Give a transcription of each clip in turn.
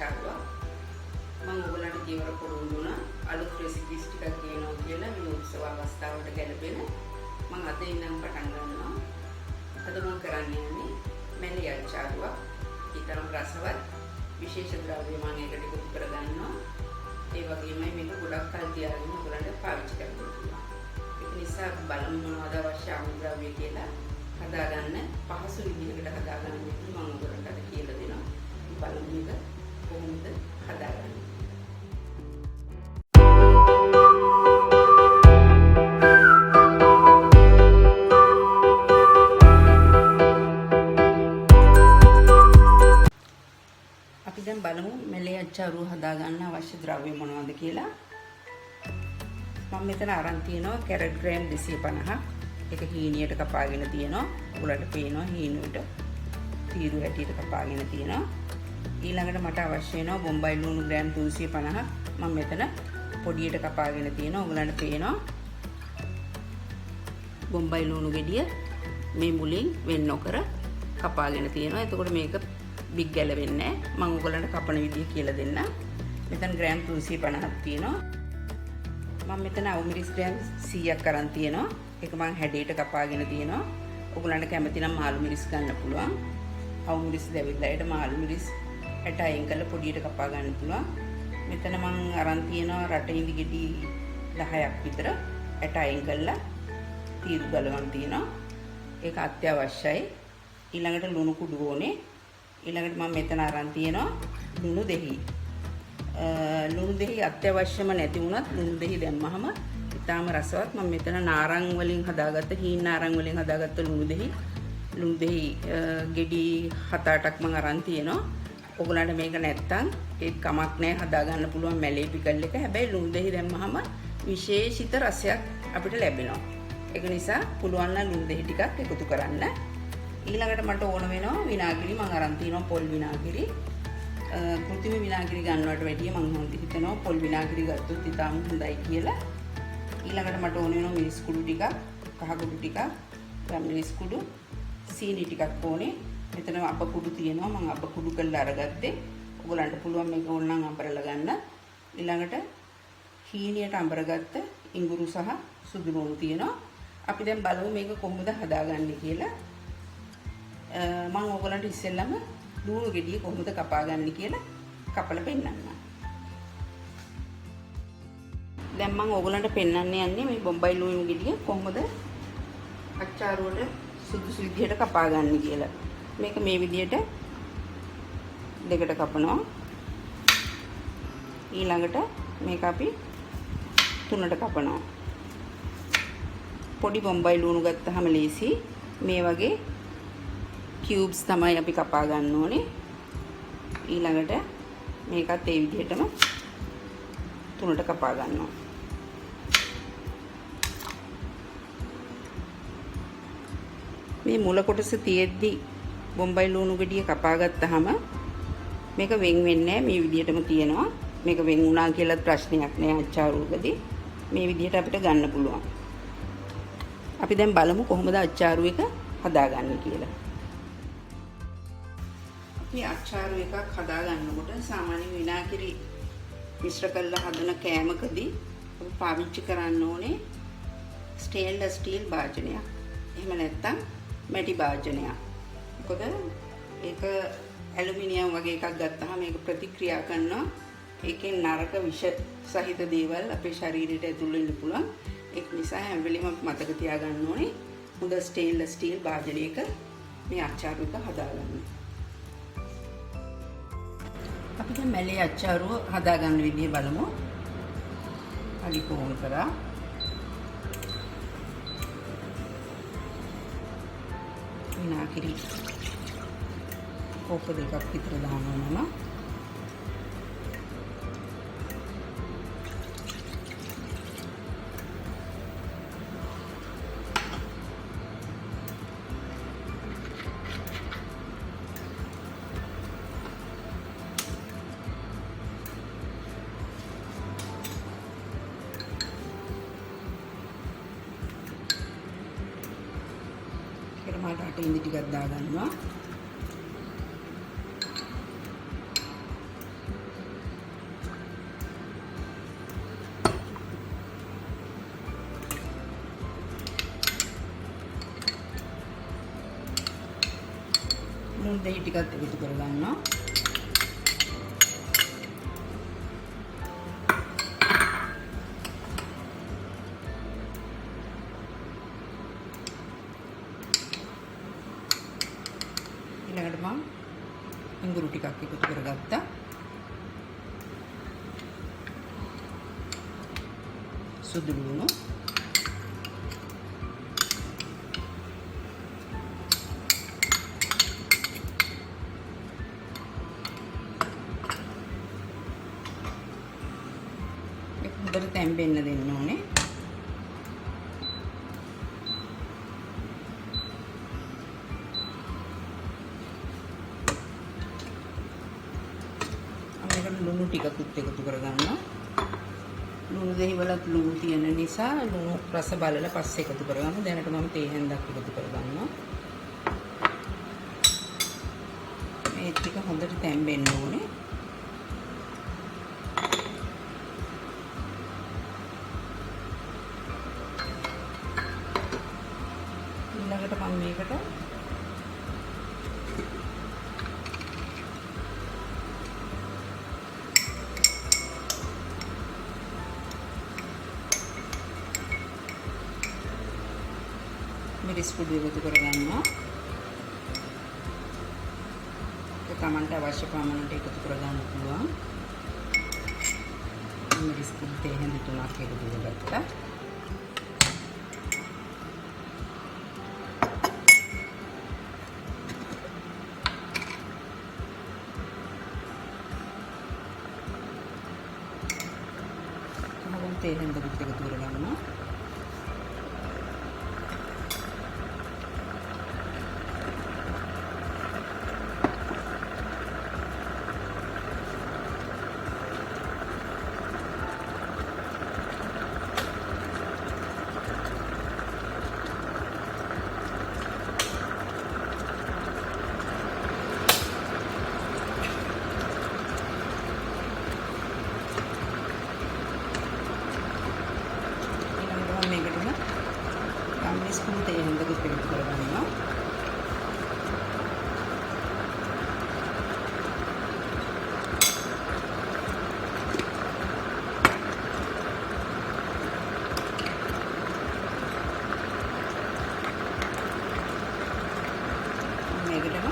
Achcharu. මම ඔයගලන්ට ජීවර පුරුදු වුණා අලුත් රෙසිපිස් ටිකක් කියනවා කියලා මේ උත්සව අවස්ථාවට ගැලපෙන මම අද ඉඳන් පටන් ගන්නවා. අද මම කරන්න යන්නේ Malay Achcharu. ඊතරම් රසවත් විශේෂ ද්‍රව්‍ය මම ඒකට එකතු කර ගන්නවා. ඒ වගේමයි මේක ගොඩක් කල් තියාගෙන ඔයගලන්ට පාවිච්චි කරන්න පුළුවන්. ඒක නිසා බලමු මොනවද අවශ්‍ය අමුද්‍රව්‍ය කියලා හදාගන්න පහසු විදිහකට හදාගන්න මම ඔයගලන්ට අද කියලා දෙනවා. බලමු මේක කොහොමද හදාගන්නේ. අපි දැන් බලමු Malay Achcharu හදාගන්න අවශ්‍ය ද්‍රව්‍ය මොනවද කියලා. මම මෙතන අරන් තියෙනවා කැරට් ග්‍රෑම් 250ක්. ඒක හීනියට කපාගෙන තියෙනවා. උගලට පේනවා හීනුවට තීරු හැටියට කපාගෙන තියෙනවා. ඊළඟට මට අවශ්‍ය වෙනවා බොම්බයි ලුණු ග්‍රෑම් 350ක්. මම මෙතන පොඩියට කපාගෙන තියෙනවා. උගලන්ට පේනවා බොම්බයි ලුණු ගෙඩිය මේ මුලින් වෙන් නොකර කපාගෙන තියෙනවා. එතකොට මේක බිග් ගැලවෙන්නේ නැහැ. මම ඔයගලන්ට කපන විදිය කියලා දෙන්න. මෙතන ග්‍රෑම් 350ක් තියෙනවා. මම මෙතන අවුමිරිස් ග්‍රෑම් 100ක් අරන් තියෙනවා. ඒක මම හැඩයට කපාගෙන තියෙනවා. ඔයගලන්ට කැමති නම් මාළු මිරිස් ගන්න පුළුවන්. අවුමිරිස් දැවිලායට මාළු මිරිස් 60න් කරලා පොඩියට කපා ගන්න පුළුවන්. මෙතන මම අරන් තියෙනවා රටින්දි ගෙඩි 10ක් විතර 60න් කරලා තීරු ගලවන්න තියෙනවා. ඒක අත්‍යවශ්‍යයි. ඊළඟට ලුණු කුඩු ඕනේ. ඊළඟට මම මෙතන අරන් තියෙනවා ලුණු දෙහි. ලුණු දෙහි අත්‍යවශ්‍යම නැති වුණත් ලුණු දෙහි දැම්මහම ඉතාලම රසවත්. මම මෙතන නාරං වලින් හදාගත්ත හීන් නාරං වලින් හදාගත්ත ලුණු දෙහි ගෙඩි 7-8ක් මම අරන් තියෙනවා. ඔයගලන්ට මේක නැත්තම් ඒත් කමක් නැහැ හදාගන්න පුළුවන් Malay Pickle එක. හැබැයි ලුණු දෙහි දැම්මහම විශේෂිත රසයක් අපිට ලැබෙනවා. ඒක නිසා පුළුවන් නම් ලුණු දෙහි ටිකක් එකතු කරන්න. ඊළඟට මට ඕන වෙනවා විනාගිරි. මම අරන් තියෙනවා පොල් විනාගිරි. කෘත්‍රිම විනාගිරි ගන්නවට වැඩිය මම හිතනවා පොල් විනාගිරි ගත්තොත් ඉතාම හොඳයි කියලා. ඊළඟට මට ඕන වෙනවා මිරිස් කුඩු ටිකක්, කහ කුඩු ටිකක්, මිරිස් කුඩු, සීනි ටිකක් ඕනේ. මෙතන අප කුඩු තියෙනවා. මම අප කුඩු කරලා අරගත්තේ. ඔයගලන්ට පුළුවන් මේක ඕන නම් අඹරලා ගන්න. ඊළඟට හීනියට අඹරගත්ත ඉඟුරු සහ සුදු ලුණු තියෙනවා. අපි දැන් බලමු මේක කොහොමද හදාගන්නේ කියලා. මම ඔයගලන්ට ඉස්සෙල්ලම ලුණු ගෙඩිය කොහොමද කපාගන්නේ කියලා කපලා පෙන්නන්නම්. දැන් මම ඔයගලන්ට පෙන්නන්න යන්නේ මේ බොම්බයි ලුණු ගෙඩිය කොහොමද අච්චාරුවට සුදුසු විදිහට කපාගන්නේ කියලා. මේක මේ විදිහට දෙකට කපනවා. ඊළඟට මේක අපි තුනට කපනවා. පොඩි බොම්බයි ලුණු ගත්තාම ලේසි. මේ වගේ cubes තමයි අපි කපා ගන්න ඕනේ. ඊළඟට මේකත් ඒ විදිහටම තුනට කපා ගන්නවා. මේ මුල කොටස තියෙද්දි බොම්බයි ලුණු ගෙඩිය කපා ගත්තාම මේක වෙන් වෙන්නේ නැහැ. මේ විදිහටම තියෙනවා. මේක වෙන් වුණා කියලා ප්‍රශ්නයක් නෑ අච්චාරුවකදී. මේ විදිහට අපිට ගන්න පුළුවන්. අපි දැන් බලමු කොහොමද අච්චාරු එක හදාගන්නේ කියලා. මේ අච්චාරු එකක් හදාගන්නකොට සාමාන්‍ය විනාගිරි මිශ්‍ර කරලා හදන කෑමකදී අපි පාවිච්චි කරන්න ඕනේ ස්ටේන්ලස් ස්ටීල් භාජනයක්. එහෙම නැත්නම් මැටි භාජනයක්. මොකද ඒක ඇලුමිනියම් වගේ එකක් ගත්තාම මේක ප්‍රතික්‍රියා කරනවා. ඒකෙන් නරක විෂ සහිත දේවල් අපේ ශරීරයට ඇතුල් වෙන්න පුළුවන්. ඒක නිසා හැම වෙලෙම මතක තියාගන්න ඕනේ හොඳ ස්ටේන්ලස් ස්ටීල් භාජනයක මේ අච්චාරු එක හදාගන්න. අපි දැන් Malay Achcharu හදාගන්න විදිය බලමු. අලි කොහොම කරා විනාගිරි කෝප දෙකක් විතර දානවා. මට ඉඳි ටිකක් දාගන්නවා. දහි ටිකක් එකතු කරගන්නවා. ඊළඟට මම ඉඟුරු ටිකක් එකතු කරගත්තා. සුදු ලුණු, හොඳට තැම්බෙන්න දෙන්න ඕනේ. මේකට ලුණු ටිකකුත් එකතු කරගන්නවා. ලුණු දෙහි වලත් ලුණු තියෙන නිසා ලුණු රස බලලා පස්සේ එකතු කරගමු. දැනට මම තේ හැන්දක් එකතු කරගන්නවා. මේ ටික හොඳට තැම්බෙන්න ඕනේ. ඊළඟට මම මේකට මිරිස් කුඩු එකතු කරගන්නවා. ඒක තමන්ට අවශ්‍ය ප්‍රමාණයට එකතු කරගන්න පුළුවන්. මිරිස් කුඩු තේ හැඳි 3ක් එකතු කරගත්තා. තමන් තේ හැඳි එකතු කරගන්නවා. ස්පූන් තේ හැඳකුත් එකතු කරගන්නවා. මේකටම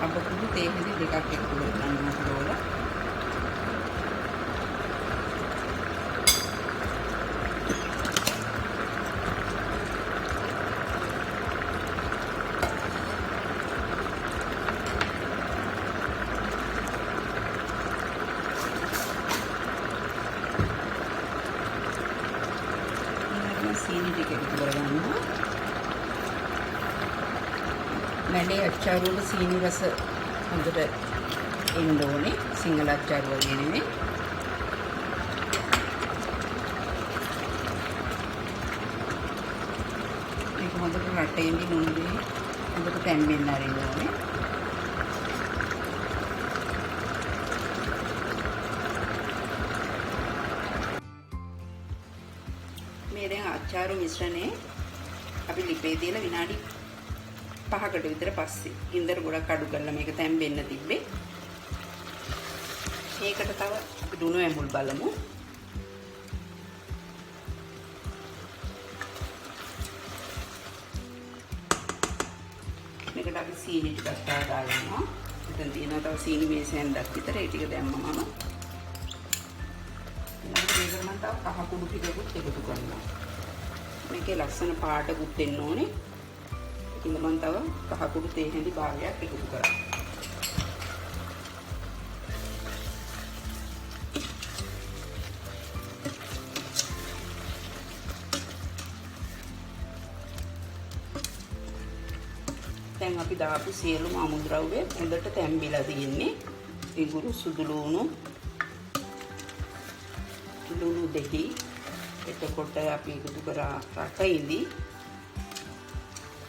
අපකුඩු තේ හැඳි දෙකක් එකතු කරගන්නවා කියලා. සීනි ටික එකතු කරගන්නවා. මැලේ අච්චාරු වල සීනි රස හොඳට එන්න ඕනේ. සිංහල අච්චාරු වගේ නෙමෙයි. මේක හොඳට රටේදී නුඹේ හොඳට තැම්බෙන්න ආරින්න ඕනේ. මේ දැන් අච්චාරු මිශ්‍රණය අපි ලිපේ තියලා විනාඩි 5කට විතර පස්සේ ඉන්දර ගොඩක් අඩු කරලා මේක තැම්බෙන්න තිබ්බේ. මේකට තව අපි ලුණු ඇඹුල් බලමු. මේකට අපි සීනි ටිකක් දාගන්නවා. මෙතන තියෙනවා තව සීනි මේසෙන්දක් විතර. ඒ ටික දැම්මම මේකට මම තව කහ කුඩු ටිකකුත් එකතු කරනවා. මේකේ ලස්සන පාටකුත් එන්න ඕනේ. ඉතින් මම තව කහ කුඩු තේ හැඳි භාගයක් එකතු කරා. දැන් අපි දාපු සියලුම අමුද්‍රව්‍ය හොඳට තැම්බිලා තියෙන්නේ. ඉඟුරු, සුදු ලුණු, ලුණු දෙහි, එතකොට අපි එකතු කරා රටයින්දි.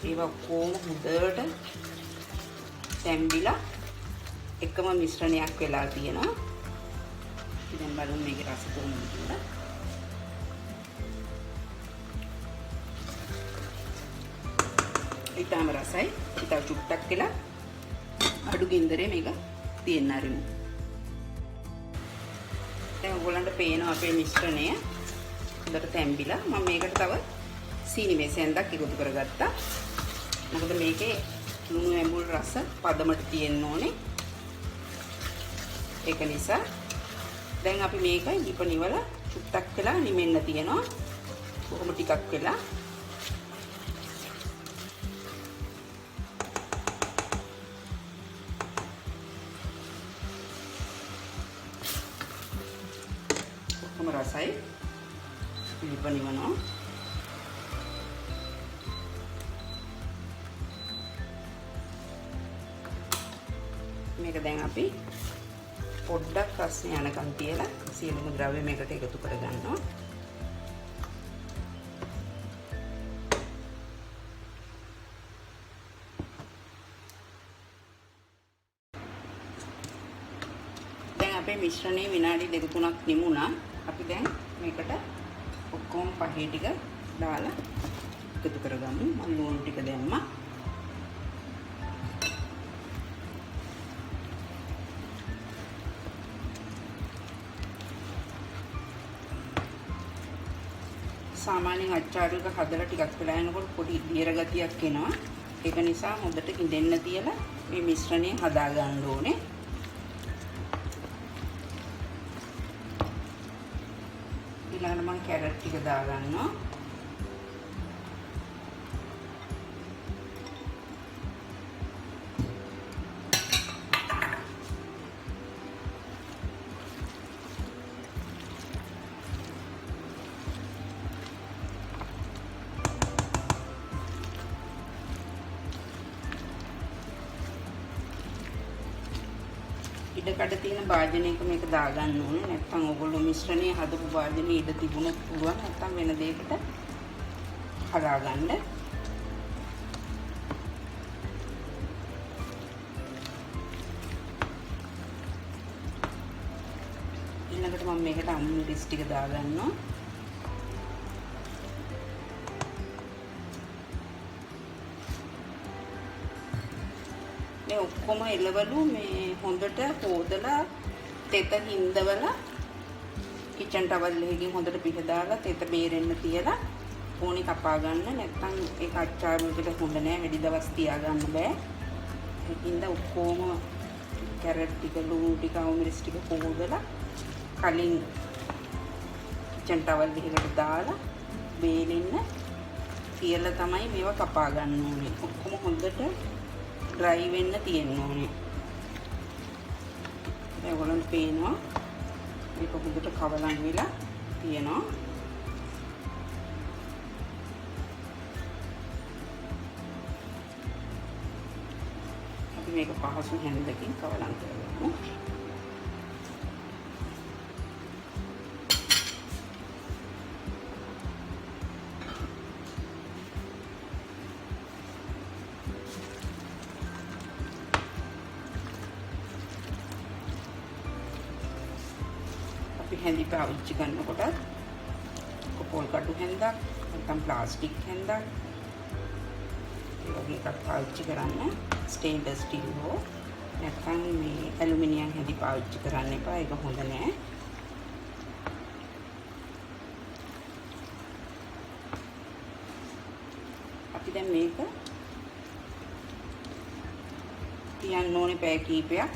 ඒවා කොහොම හොඳට තැම්බිලා එකම මිශ්‍රණයක් වෙලා තියෙනවා. ඉතින් බලමු මේකේ රස කොහොමද කියලා. ඊටම රසයි. ඊට චුට්ටක් කියලා අඩු ගින්දරේ මේක තියෙන්න ආරිමු. දැන් ඔයගොල්ලන්ට පේනවා අපේ මිශ්‍රණය හොඳට තැම්බිලා. මම මේකට තව සීනි මේසෙන්දක් එකතු කරගත්තා. මොකද මේකේ ලුණු ඇඹුල් රස පදමට තියෙන්න ඕනේ. ඒක නිසා දැන් අපි මේක ඉප නිවලා චුට්ටක් වෙලා නිමෙන්න තියෙනවා. කොහොම ටිකක් වෙලා කොහොම රසයි ඉප නිවනවා. මේක දැන් අපි පොඩ්ඩක් රස්නේ යනකම් තියලා සියලුම ද්‍රව්‍ය මේකට එකතු කරගන්නවා. දැන් අපේ මිශ්‍රණය විනාඩි 2-3ක් නිමුණා. අපි දැන් මේකට ඔක්කොම පහේ ටික දාලා එකතු කරගමු. මම ලුණු ටික දැම්මා. සාමාන්‍යයෙන් අච්චාරු එක හදලා ටිකක් වෙලා යනකොට පොඩි දියර ගතියක් එනවා. ඒක නිසා හොඳට කිඳෙන්න තියලා මේ මිශ්‍රණය හදා ගන්න ඕනේ. ඊළඟට මම කැරට් ටික දා ගන්නවා. ඉඩකඩ තියෙන භාජනයක මේක දාගන්න ඕනේ. නැත්නම් ඔයගොල්ලෝ මිශ්‍රණය හදපු භාජනේ ඉඩ තිබුණොත් පුළුවන්. නැත්නම් වෙන දෙයකට හදාගන්න. ඊළඟට මම මේකට අමුණු රිස් ටික දාගන්නවා. මේ ඔක්කොම එළවලු මේ හොඳට හොදලා තෙත හින්දවලා කිචන් ටවල් එකකින් හොඳට පිහදාලා තෙත බේරෙන්න තියලා ඕනි කපා ගන්න. නැත්නම් ඒක අච්චාරු එකට හොඳ නෑ. වැඩි දවස් තියාගන්න බෑ. ඒකින්ද ඔක්කොම කැරට් ටික ලුණු ටික අවමිරිස් ටික හොදලා කලින් කිචන් ටවල් එකකට දාලා බේරෙන්න තියලා තමයි මේවා කපා ගන්න ඕනේ. ඔක්කොම හොඳට ඩ්‍රයි වෙන්න තියෙන්න ඕනේ. ඒගොල්ලන්ට පේනවා මේක හොඳට කවලන් වෙලා තියෙනවා. අපි මේක පහසු හැන්දකින් කවලන් කරගමු. හැඳි පාවිච්චි කරනකොට පොල් කටු හැන්දක් නැත්නම් ප්ලාස්ටික් හැන්දක් ඒ වගේ එකක් පාවිච්චි කරන්න. ස්ටේන්ලස් ස්ටිල් හෝ නැත්නම් මේ ඇලුමිනියම් හැඳි පාවිච්චි කරන්න එපා. ඒක හොඳ නෑ. අපි දැන් මේක තියන්න ඕනේ පැය කීපයක්.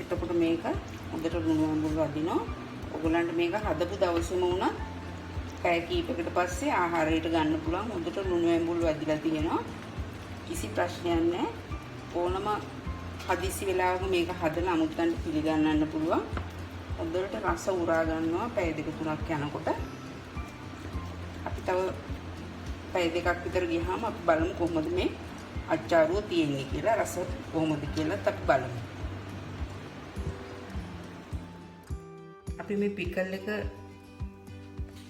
එතකොට මේක හොඳට ලුණු අඹුල් වදිනවා. ඔයගොල්ලන්ට මේක හදපු දවසේම වුණා පැය කීපයකට පස්සේ ආහාරයට ගන්න පුළුවන්. හොඳට ලුණු ඇඹුල් වදිලා තියෙනවා. කිසි ප්‍රශ්නයක් නැහැ. ඕනම හදිසි වෙලාවක මේක හදලා අමුත්තන්ට පිළිගන්නන්න පුළුවන්. හොඳට රස උරා ගන්නවා පැය 2-3ක් යනකොට. අපි තව පැය 2ක් විතර ගියාම අපි බලමු කොහොමද මේ අච්චාරුව තියෙන්නේ කියලා. රස කොහොමද කියලා අපි බලමු. අපි මේ පිකල් එක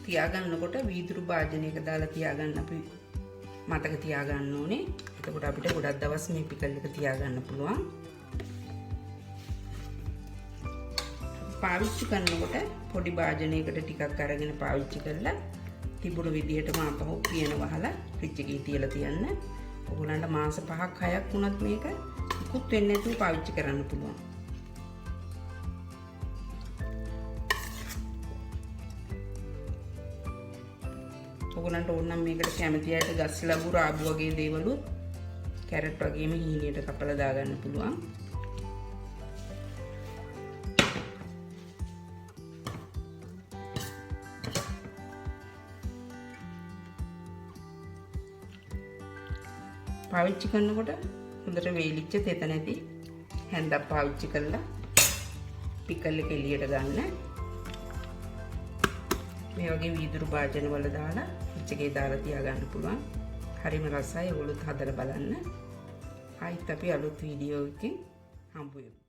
තියාගන්නකොට වීදුරු භාජනයක දාලා තියාගන්න අපි මතක තියාගන්න ඕනේ. එතකොට අපිට ගොඩක් දවස් මේ පිකල් එක තියාගන්න පුළුවන්. පාවිච්චි කරනකොට පොඩි භාජනයකට ටිකක් අරගෙන පාවිච්චි කරලා තිබුණු විදිහටම අපහු පියන වහලා ෆ්‍රිජ් එකේ තියලා තියන්න. ඔයගොල්ලන්ට මාස 5ක් 6ක් වුණත් මේක මුකුත් වෙන්නේ නැතුව පාවිච්චි කරන්න පුළුවන්. ඔයගොල්ලන්ට ඕන නම් මේකට කැමති අයට ගස් ලැබු රාබු වගේ දේවලුත් කැරට් වගේම හීනියට කපලා දාගන්න පුළුවන්. පාවිච්චි කරනකොට හොඳට වේලිච්ච තෙත නැති හැන්දක් පාවිච්චි කරලා පිකල් එක එළියට ගන්න. මේ වගේ වීදුරු භාජන වල දාලා ෆ්‍රිජ් එකේ දාලා තියාගන්න පුළුවන්. හරිම රසයි. ඔයගොල්ලොත් හදලා බලන්න. ආයිත් අපි අලුත් වීඩියෝ එකකින් හම්බ වෙමු.